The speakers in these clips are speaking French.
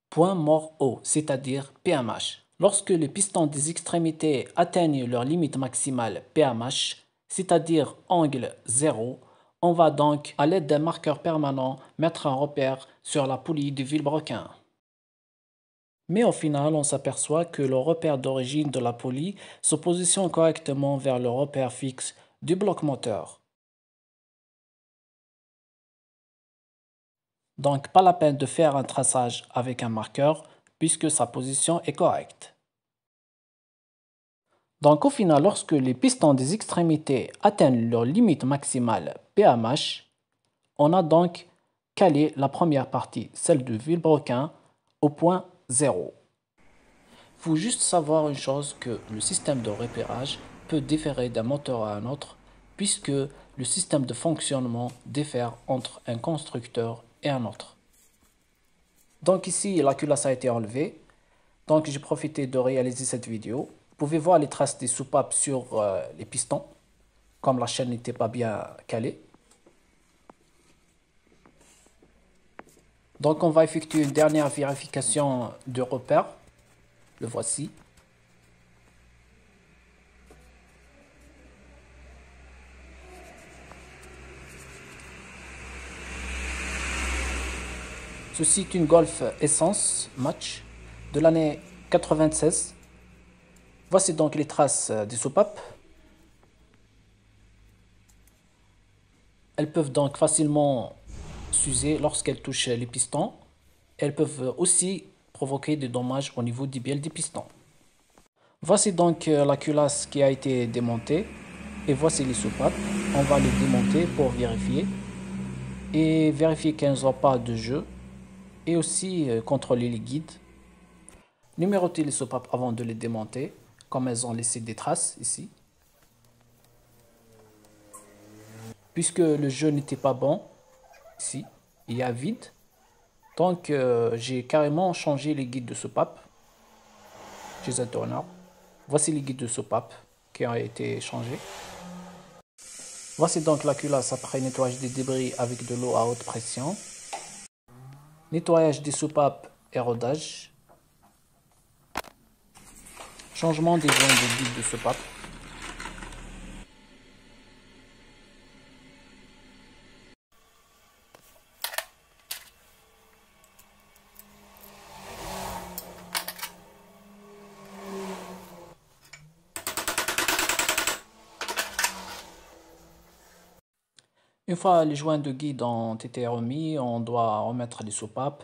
point mort haut, c'est-à-dire PMH. Lorsque les pistons des extrémités atteignent leur limite maximale PMH, c'est-à-dire angle 0, on va donc, à l'aide d'un marqueur permanent, mettre un repère sur la poulie du vilebrequin. Mais au final, on s'aperçoit que le repère d'origine de la poulie se positionne correctement vers le repère fixe du bloc moteur. Donc pas la peine de faire un traçage avec un marqueur puisque sa position est correcte. Donc au final, lorsque les pistons des extrémités atteignent leur limite maximale PMH, on a donc calé la première partie, celle du vilebrequin, au point 0. Il faut juste savoir une chose, que le système de repérage peut différer d'un moteur à un autre puisque le système de fonctionnement diffère entre un constructeur et un autre. Donc ici, la culasse a été enlevée. Donc j'ai profité de réaliser cette vidéo. Vous pouvez voir les traces des soupapes sur les pistons, comme la chaîne n'était pas bien calée. Donc on va effectuer une dernière vérification de repère. Le voici. Ceci est une Golf Essence Match de l'année 96. Voici donc les traces des soupapes. Elles peuvent donc facilement s'user lorsqu'elles touchent les pistons. Elles peuvent aussi provoquer des dommages au niveau des bielles des pistons. Voici donc la culasse qui a été démontée et voici les soupapes. On va les démonter pour vérifier et vérifier qu'elles n'ont pas de jeu et aussi contrôler les guides. Numéroter les soupapes avant de les démonter comme elles ont laissé des traces ici. Puisque le jeu n'était pas bon, ici il y a vide. Donc j'ai carrément changé les guides de soupapes chez un tourneur. Voici les guides de soupapes qui ont été changés. Voici donc la culasse après nettoyage des débris avec de l'eau à haute pression. Nettoyage des soupapes et rodage. Changement des joints de guide de soupapes. Une fois les joints de guide ont été remis, on doit remettre les soupapes,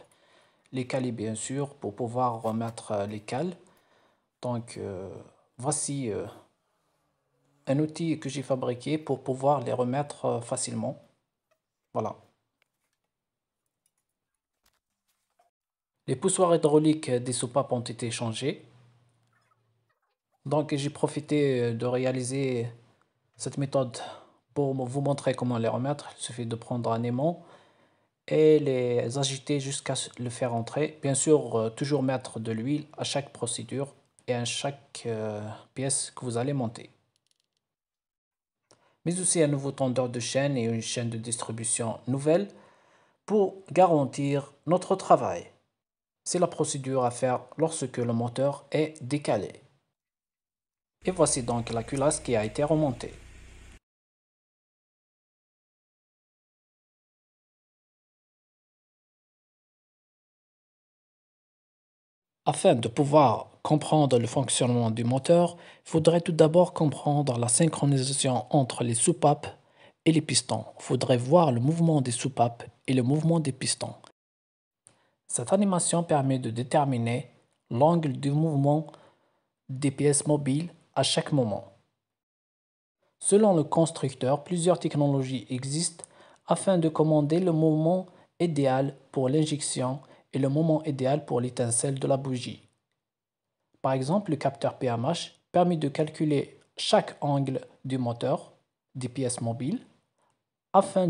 les caler bien sûr pour pouvoir remettre les cales. Donc voici un outil que j'ai fabriqué pour pouvoir les remettre facilement. Voilà. Les poussoirs hydrauliques des soupapes ont été changés. Donc j'ai profité de réaliser cette méthode pour vous montrer comment les remettre. Il suffit de prendre un aimant et les agiter jusqu'à le faire entrer. Bien sûr, toujours mettre de l'huile à chaque procédure et à chaque pièce que vous allez monter. Mais aussi un nouveau tendeur de chaîne et une chaîne de distribution nouvelle pour garantir notre travail. C'est la procédure à faire lorsque le moteur est décalé. Et voici donc la culasse qui a été remontée. Afin de pouvoir comprendre le fonctionnement du moteur, il faudrait tout d'abord comprendre la synchronisation entre les soupapes et les pistons. Il faudrait voir le mouvement des soupapes et le mouvement des pistons. Cette animation permet de déterminer l'angle du mouvement des pièces mobiles à chaque moment. Selon le constructeur, plusieurs technologies existent afin de commander le moment idéal pour l'injection et le moment idéal pour l'étincelle de la bougie. Par exemple, le capteur PMH permet de calculer chaque angle du moteur des pièces mobiles afin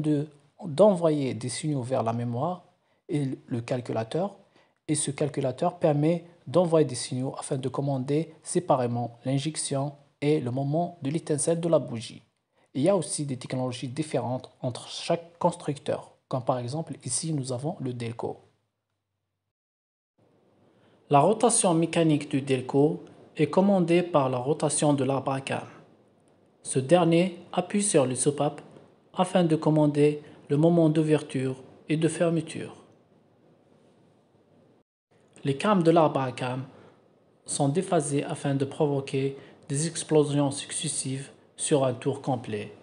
d'envoyer des signaux vers la mémoire et le calculateur. Et ce calculateur permet d'envoyer des signaux afin de commander séparément l'injection et le moment de l'étincelle de la bougie. Il y a aussi des technologies différentes entre chaque constructeur, comme par exemple ici nous avons le Delco. La rotation mécanique du Delco est commandée par la rotation de l'arbre à cam. Ce dernier appuie sur le soupape afin de commander le moment d'ouverture et de fermeture. Les cames de l'arbre à cam sont déphasées afin de provoquer des explosions successives sur un tour complet.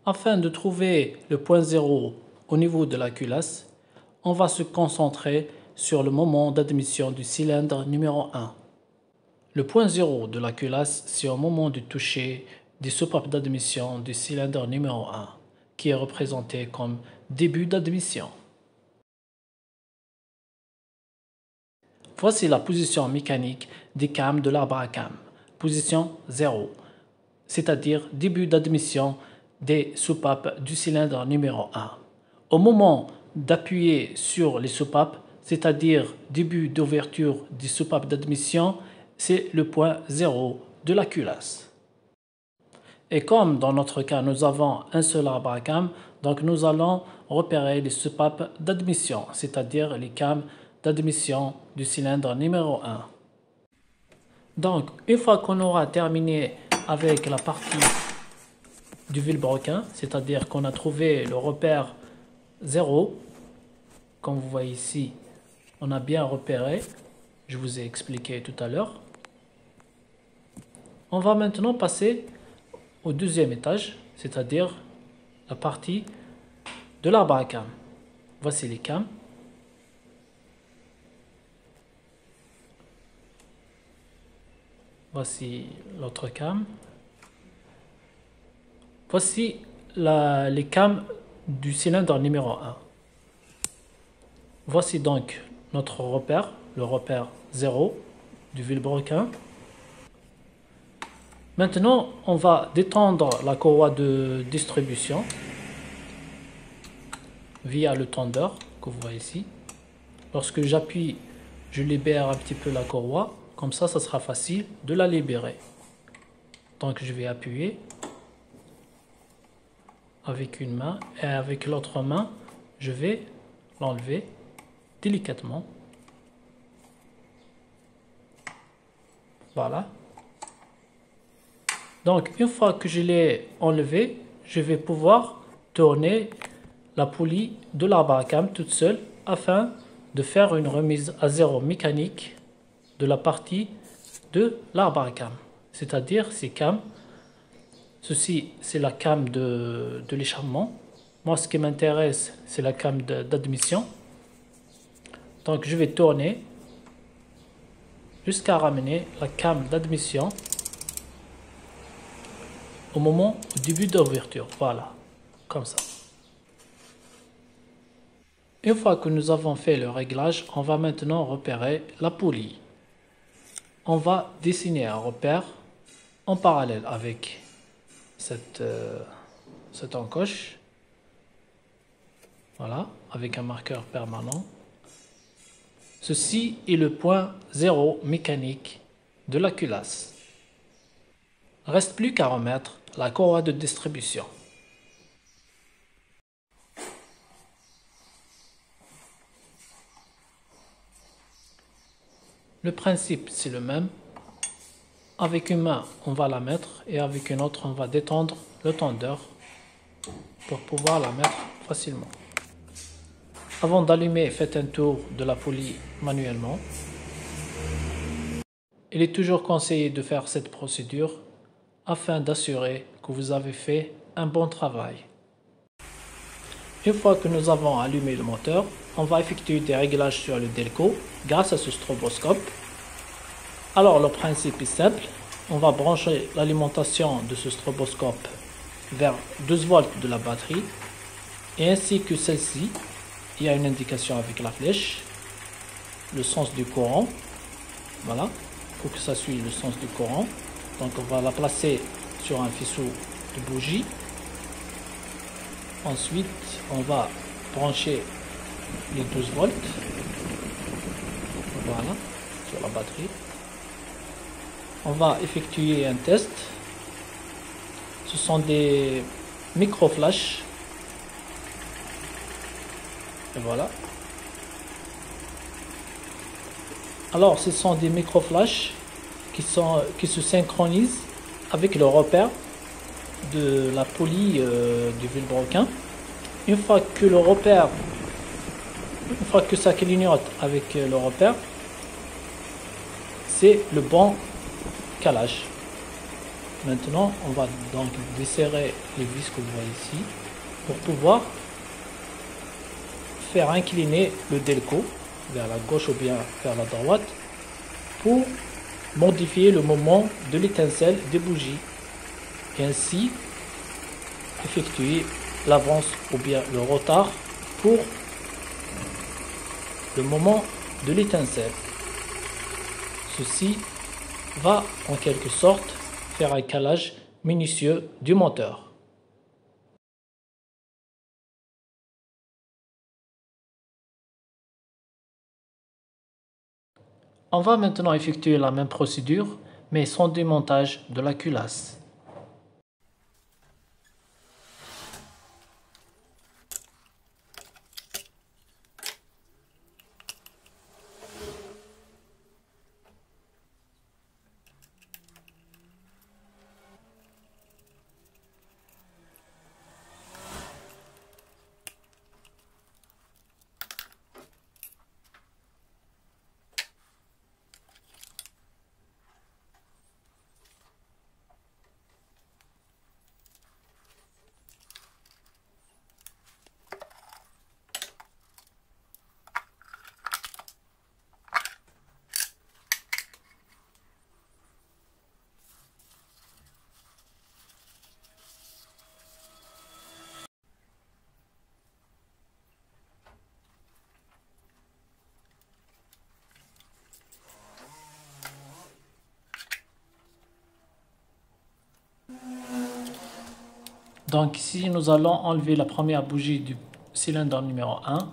Afin de trouver le point zéro au niveau de la culasse, on va se concentrer sur le moment d'admission du cylindre numéro 1. Le point zéro de la culasse, c'est au moment du toucher des soupapes d'admission du cylindre numéro 1, qui est représenté comme début d'admission. Voici la position mécanique des cames de l'arbre à cam. Position 0, c'est-à-dire début d'admission des soupapes du cylindre numéro 1. Au moment d'appuyer sur les soupapes, c'est-à-dire début d'ouverture des soupapes d'admission, c'est le point 0 de la culasse. Et comme dans notre cas, nous avons un seul arbre à cam, donc nous allons repérer les soupapes d'admission, c'est-à-dire les cames d'admission du cylindre numéro 1. Donc, une fois qu'on aura terminé avec la partie du vilebrequin, c'est-à-dire qu'on a trouvé le repère 0, comme vous voyez ici, on a bien repéré, je vous ai expliqué tout à l'heure. On va maintenant passer au deuxième étage, c'est-à-dire la partie de l'arbre à cam. Voici les cams. Voici l'autre cam. Voici les cams du cylindre numéro 1. Voici donc notre repère, le repère 0 du vilebrequin. Maintenant, on va détendre la courroie de distribution via le tendeur que vous voyez ici. Lorsque j'appuie, je libère un petit peu la courroie. Comme ça sera facile de la libérer. Donc, je vais appuyer avec une main et avec l'autre main, je vais l'enlever délicatement. Voilà. Donc, une fois que je l'ai enlevé, je vais pouvoir tourner la poulie de l'arbre à cam toute seule afin de faire une remise à zéro mécanique de la partie de l'arbre à cam. C'est-à-dire ces cams. Ceci, c'est la cam de l'échappement. Moi, ce qui m'intéresse, c'est la cam d'admission. Donc, je vais tourner jusqu'à ramener la cam d'admission au moment du début d'ouverture. Voilà, comme ça. Une fois que nous avons fait le réglage, on va maintenant repérer la poulie. On va dessiner un repère en parallèle avec cette encoche. Voilà, avec un marqueur permanent. Ceci est le point 0 mécanique de la culasse. Reste plus qu'à remettre la courroie de distribution. Le principe, c'est le même. Avec une main, on va la mettre et avec une autre, on va détendre le tendeur pour pouvoir la mettre facilement. Avant d'allumer, faites un tour de la poulie manuellement. Il est toujours conseillé de faire cette procédure afin d'assurer que vous avez fait un bon travail. Une fois que nous avons allumé le moteur, on va effectuer des réglages sur le Delco grâce à ce stroboscope. Alors le principe est simple, on va brancher l'alimentation de ce stroboscope vers 12 volts de la batterie et ainsi que celle-ci, il y a une indication avec la flèche, le sens du courant, voilà, il faut que ça suive le sens du courant. Donc on va la placer sur un faisceau de bougie. Ensuite, on va brancher les 12 volts. Voilà, sur la batterie. On va effectuer un test. Ce sont des micro-flashs. Et voilà. Alors, ce sont des micro-flashs qui se synchronisent avec le repère de la poulie du vilebrequin. Une fois que ça clignote avec le repère, c'est le bon calage. Maintenant, on va donc desserrer les vis que vous voyez ici pour pouvoir faire incliner le delco vers la gauche ou bien vers la droite pour modifier le moment de l'étincelle des bougies et ainsi effectuer l'avance ou bien le retard pour le moment de l'étincelle. Ceci va en quelque sorte faire un calage minutieux du moteur. On va maintenant effectuer la même procédure, mais sans démontage de la culasse. Donc ici, nous allons enlever la première bougie du cylindre numéro 1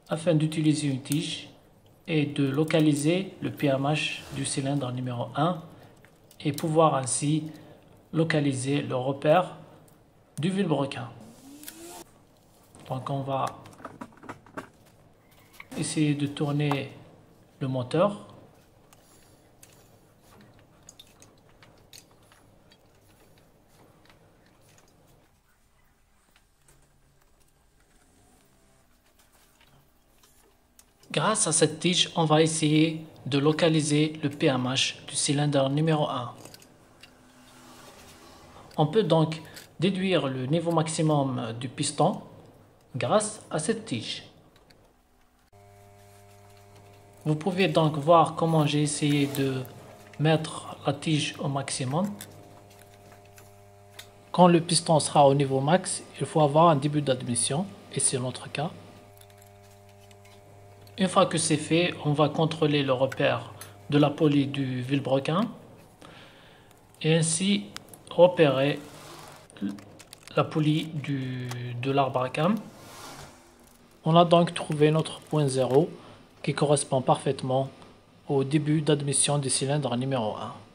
afin d'utiliser une tige et de localiser le PMH du cylindre numéro 1 et pouvoir ainsi localiser le repère du vilebrequin. Donc on va essayer de tourner le moteur. Grâce à cette tige, on va essayer de localiser le PMH du cylindre numéro 1. On peut donc déduire le niveau maximum du piston grâce à cette tige. Vous pouvez donc voir comment j'ai essayé de mettre la tige au maximum. Quand le piston sera au niveau max, il faut avoir un début d'admission, et c'est notre cas. Une fois que c'est fait, on va contrôler le repère de la poulie du vilebrequin et ainsi repérer la poulie de l'arbre à cames. On a donc trouvé notre point 0 qui correspond parfaitement au début d'admission du cylindre numéro 1.